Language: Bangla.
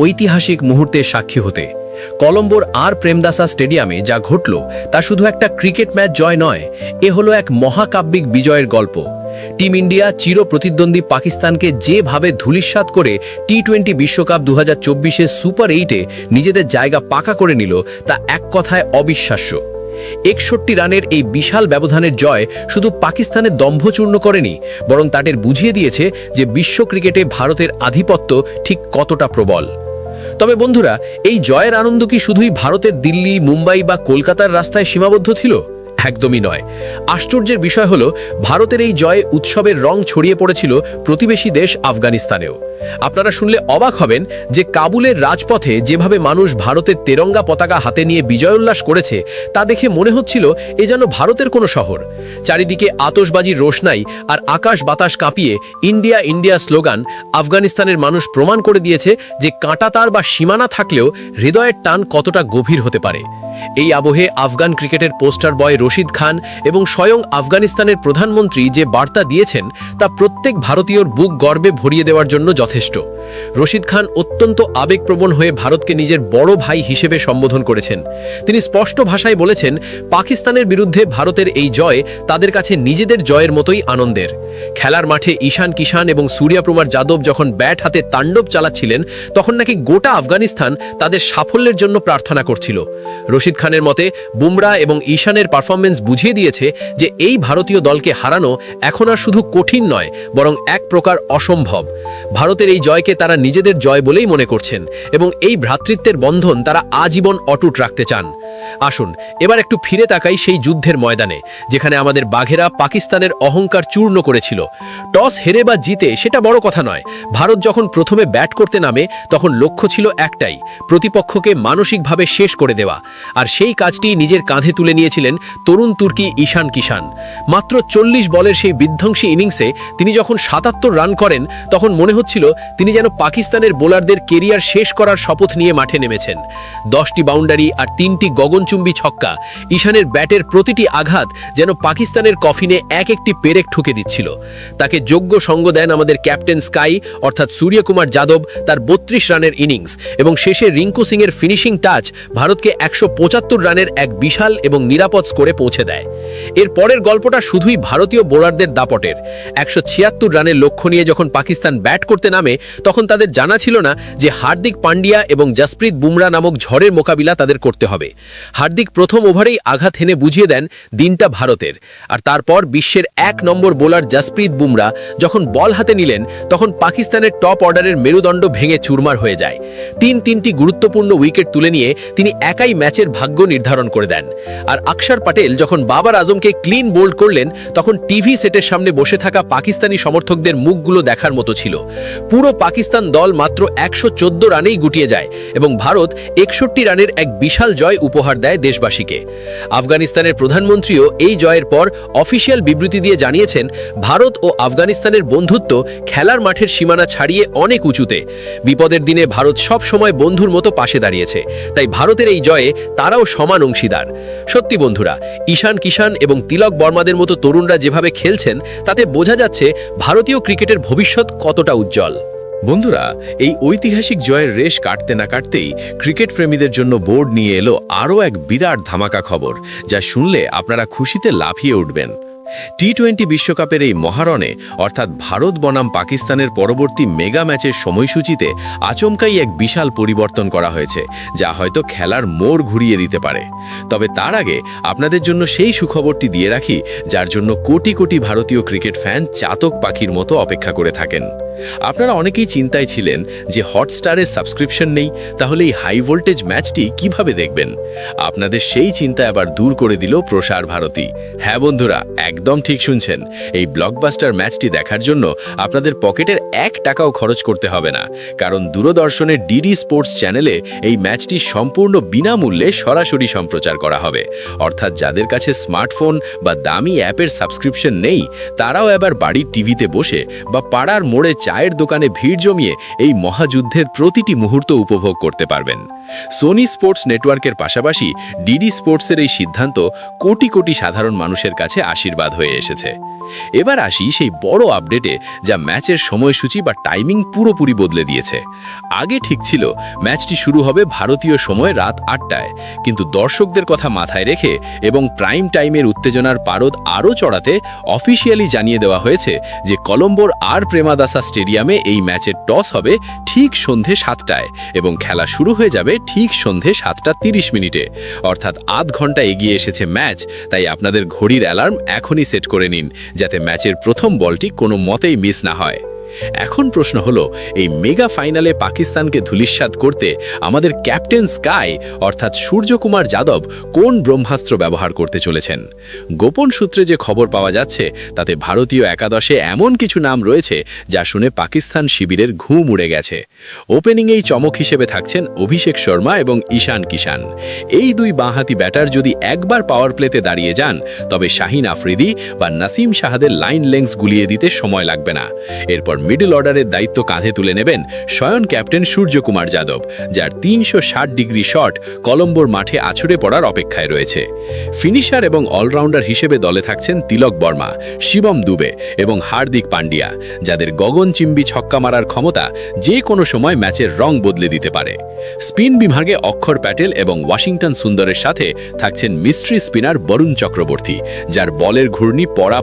ঐতিহাসিক মুহূর্তের সাক্ষী হতে। কলম্বোর প্রেমদাসা স্টেডিয়ামে যা ঘটল তা শুধু একটা ক্রিকেট ম্যাচ জয় নয়, এ হলো এক মহাকাব্যিক বিজয়ের গল্প। টিম ইন্ডিয়া চির প্রতিদ্বন্দ্বী পাকিস্তানকে যেভাবে ধূলিসাৎ করে টি-20 বিশ্বকাপ 2024 সুপার 8-এ নিজেদের জায়গা পাকা করে নিল তা এক কথায় অবিশ্বাস্য। 61 রানের এই বিশাল ব্যবধানের জয় শুধু পাকিস্তানের দম্ভচূর্ণ করেনি, বরং তাদের বুঝিয়ে দিয়েছে যে বিশ্ব ক্রিকেটে ভারতের আধিপত্য ঠিক কতটা প্রবল। তবে বন্ধুরা, এই জয়ের আনন্দ কি শুধুই ভারতের দিল্লি, মুম্বাই বা কলকাতার রাস্তায় সীমাবদ্ধ ছিল? একদমই নয়। আশ্চর্যের বিষয় হলো, ভারতের এই জয়ে উৎসবের রং ছড়িয়ে পড়েছিল প্রতিবেশী দেশ আফগানিস্তানেও। আপনারা শুনলে অবাক হবেন যে কাবুলের রাজপথে যেভাবে মানুষ ভারতের তেরঙ্গা পতাকা হাতে নিয়ে বিজয় উল্লাস করেছে তা দেখে মনে হচ্ছিল এ যেন ভারতের কোনো শহর। চারিদিকে আতশবাজির রোশনাই আর আকাশ বাতাস কাঁপিয়ে ইন্ডিয়া ইন্ডিয়া স্লোগান আফগানিস্তানের মানুষ প্রমাণ করে দিয়েছে যে কাঁটাতার বা সীমানা থাকলেও হৃদয়ের টান কতটা গভীর হতে পারে। এই আবহে আফগান ক্রিকেটের পোস্টার বয় রশিদ খান এবং স্বয়ং আফগানিস্তানের প্রধানমন্ত্রী যে বার্তা দিয়েছেন তা প্রত্যেক ভারতীয়র বুক গর্বে ভরিয়ে দেওয়ার জন্য যথেষ্ট। রশিদ খান অত্যন্ত আবেগপ্রবণ হয়ে ভারতকে নিজের বড় ভাই হিসেবে সম্বোধন করেছেন। তিনি স্পষ্ট ভাষায় বলেছেন, পাকিস্তানের বিরুদ্ধে ভারতের এই জয় তাদের কাছে নিজেদের জয়ের মতোই আনন্দের। খেলার মাঠে ঈশান কিষান এবং সূর্যকুমার যাদব যখন ব্যাট হাতে তাণ্ডব চালাচ্ছিলেন, তখন নাকি গোটা আফগানিস্তান তাদের সাফল্যের জন্য প্রার্থনা করছিল। রশিদ খানের মতে, বুমরা এবং ঈশানের পারফরমেন্স বুঝিয়ে দিয়েছে যে এই ভারতীয় দলকে হারানো এখন আর শুধু কঠিন নয়, বরং এক প্রকার অসম্ভব। ভারতের এই জয়কে তারা নিজেদের জয় বলেই মনে করছেন এবং এই ভ্রাতৃত্বের বন্ধন তারা আজীবন অটুট রাখতে চান। আসুন এবার একটু ফিরে তাকাই সেই যুদ্ধের ময়দানে, যেখানে আমাদের বাঘেরা পাকিস্তানের অহংকার চূর্ণ করেছিল। টস হেরে বা জিতে সেটা বড় কথা নয়। ভারত যখন প্রথমে ব্যাট করতে নামে তখন লক্ষ্য ছিল একটাই, প্রতিপক্ষকে মানসিকভাবে শেষ করে দেওয়া। আর সেই কাজটি নিজের কাঁধে তুলে নিয়েছিলেন তরুণ তুর্কি ঈশান কিষান। মাত্র 40 বলের সেই বিধ্বংসী ইনিংসে তিনি যখন 77 রান করেন, তখন মনে হচ্ছিল তিনি যেন পাকিস্তানের বোলারদের কেরিয়ার শেষ করার শপথ নিয়ে মাঠে নেমেছেন। 10টি বাউন্ডারি আর 3টি গগনচুম্বী ছক্কা, ঈশানের ব্যাটের প্রতিটি আঘাত যেন পাকিস্তানের কফিনে এক একটি পেরেক ঠুকে দিচ্ছিল। তাকে যোগ্য সঙ্গ দেন আমাদের ক্যাপ্টেন স্কাই অর্থাৎ সূর্যকুমার যাদব, তার 32 রানের ইনিংস এবং শেষে রিঙ্কু সিংয়ের ফিনিশিং টাচ ভারতকে 175 রানের এক বিশাল এবং নিরাপদ স্কোরে পৌঁছে দেয়। এর পরের গল্পটা শুধুই ভারতীয় বোলারদের দাপটের। 176 রানের লক্ষ্য নিয়ে যখন পাকিস্তান ব্যাট করতে নামে, তখন তাদের জানা ছিল না যে হার্দিক পান্ডিয়া এবং জসপ্রীত বুমরা নামক ঝড়ের মোকাবিলা তাদের করতে হবে। হার্দিক প্রথম ওভারেই আঘাত হেনে বুঝিয়ে দেন দিনটা ভারতের। আর তারপর বিশ্বের 1 নম্বর বোলার জসপ্রীত বুমরা যখন বল হাতে নিলেন, তখন পাকিস্তানের টপ অর্ডারের মেরুদণ্ড ভেঙে চুরমার হয়ে যায়। 3টি গুরুত্বপূর্ণ উইকেট তুলে নিয়ে তিনি একাই ম্যাচের ভাগ্য নির্ধারণ করে দেন। আর আকসার প্যাটেল যখন বাবার আজমকে ক্লিন বোল্ড করলেন, তখন টিভি সেটের সামনে বসে থাকা পাকিস্তানি সমর্থকদের মুখগুলো দেখার মতো ছিল। পুরো পাকিস্তান দল মাত্র 114 রানেই গুটিয়ে যায় এবং ভারত 61 রানের এক বিশাল জয় উপহার দেয় দেশবাসীকে। আফগানিস্তানের প্রধানমন্ত্রীও এই জয়ের পর অফিসিয়াল বিবৃতি দিয়ে জানিয়েছেন, ভারত ও আফগানিস্তানের বন্ধুত্ব খেলার মাঠের সীমানা ছাড়িয়ে অনেক উঁচুতে। বিপদের দিনে ভারত সব সময় বন্ধুর মতো পাশে দাঁড়িয়েছে, তাই ভারতের এই জয়ে তারাও সমান অংশীদার। সত্যি বন্ধুরা, ঈশান কিষান এবং তিলক বর্মাদের মতো তরুণরা যেভাবে খেলছেন, তাতে বোঝা যাচ্ছে ভারতীয় ক্রিকেটের ভবিষ্যৎ কতটা উজ্জ্বল। বন্ধুরা, এই ঐতিহাসিক জয়ের রেশ কাটতে না কাটতেই ক্রিকেট প্রেমীদের জন্য বোর্ড নিয়ে এলো আরও এক বিরাট ধামাকা খবর, যা শুনলে আপনারা খুশিতে লাফিয়ে উঠবেন। টি-20 বিশ্বকাপের এই মহারণে অর্থাৎ ভারত বনাম পাকিস্তানের পরবর্তী মেগা ম্যাচের সময়সূচিতে আচমকাই এক বিশাল পরিবর্তন করা হয়েছে, যা হয়তো খেলার মোড় ঘুরিয়ে দিতে পারে। তবে তার আগে আপনাদের জন্য সেই সুখবরটি দিয়ে রাখি, যার জন্য কোটি কোটি ভারতীয় ক্রিকেট ফ্যান চাতক পাখির মতো অপেক্ষা করে থাকেন। আপনারা অনেকেই চিন্তায় ছিলেন যে হটস্টারের সাবস্ক্রিপশন নেই, তাহলে এই হাই ভোল্টেজ ম্যাচটি কিভাবে দেখবেন। আপনাদের সেই চিন্তা আবার দূর করে দিল প্রসার ভারতী। হ্যাঁ বন্ধুরা, একদম ঠিক শুনছেন, এই ব্লকবাস্টার ম্যাচটি দেখার জন্য আপনাদের পকেটের 1 টাকাও খরচ করতে হবে না, কারণ দূরদর্শনের ডিডি স্পোর্টস চ্যানেলে এই ম্যাচটি সম্পূর্ণ বিনামূল্যে সরাসরি সম্প্রচার করা হবে। অর্থাৎ যাদের কাছে স্মার্টফোন বা দামি অ্যাপের সাবস্ক্রিপশন নেই, তারাও এবার বাড়ির টিভিতে বসে বা পাড়ার মোড়ে চায়ের দোকানে ভিড় জমিয়ে এই মহাযুদ্ধের প্রতিটি মুহূর্ত উপভোগ করতে পারবেন। সোনি স্পোর্টস নেটওয়ার্কের পাশাপাশি ডিডি স্পোর্টসের এই সিদ্ধান্ত কোটি কোটি সাধারণ মানুষের কাছে আশীর্বাদ হয়ে এসেছে। এবার আসি সেই বড় আপডেটে, যা ম্যাচের সময়সূচি বা টাইমিং পুরোপুরি বদলে দিয়েছে। আগে ঠিক ছিল ম্যাচটি শুরু হবে ভারতীয় সময় রাত 8টায়, কিন্তু দর্শকদের কথা মাথায় রেখে এবং প্রাইম টাইমের উত্তেজনার পারদ আরও চড়াতে অফিসিয়ালি জানিয়ে দেওয়া হয়েছে যে কলম্বোর আর প্রেমাদাসা স্টেডিয়ামে এই ম্যাচের টস হবে ঠিক সন্ধে 7টায় এবং খেলা শুরু হয়ে যাবে ঠিক সন্ধে 7:30 অর্থাৎ আধ ঘন্টা এগিয়ে এসেছে ম্যাচ। তাই আপনাদের ঘড়ির অ্যালার্ম এখনই সেট করে নিন, যাতে ম্যাচের প্রথম বলটি কোনো মতেই মিস না হয়। এখন প্রশ্ন হলো, এই মেগা ফাইনালে পাকিস্তানকে ধূলিসাৎ করতে আমাদের ক্যাপ্টেন স্কাই অর্থাৎ সূর্যকুমার যাদব কোন ব্রহ্মাস্ত্র ব্যবহার করতে চলেছেন? গোপন সূত্রে যে খবর পাওয়া যাচ্ছে তাতে ভারতীয় একাদশে এমন কিছু নাম রয়েছে যা শুনে পাকিস্তান শিবিরের ঘুম উড়ে গেছে। ওপেনিংয়েই চমক হিসেবে থাকছেন অভিষেক শর্মা এবং ঈশান কিষান। এই দুই বাঁহাতি ব্যাটার যদি একবার পাওয়ার প্লেতে দাঁড়িয়ে যান, তবে শাহিন আফ্রিদি বা নাসিম শাহাদের লাইন লেংথ গুলিয়ে দিতে সময় লাগবে না। এরপর মিডল অর্ডারের দায়িত্ব কাঁধে তুলে নেবেন স্বয়ং ক্যাপ্টেন সূর্যকুমার যাদব, যার 360 ডিগ্রি শট কলম্বোর মাঠে আছড়ে পড়ার অপেক্ষায় রয়েছে। ফিনিশার এবং অলরাউন্ডার হিসেবে দলে থাকছেন তিলক বর্মা, শিবম দুবে এবং হার্দিক পান্ডিয়া, যাদের গগনচিম্বী ছক্কা মারার ক্ষমতা যে কোনো সময় ম্যাচের রং বদলে দিতে পারে। স্পিন বিভাগে অক্ষর প্যাটেল এবং ওয়াশিংটন সুন্দরের সাথে থাকছেন মিস্ট্রি স্পিনার বরুণ চক্রবর্তী, যার বলের ঘূর্ণি পড়া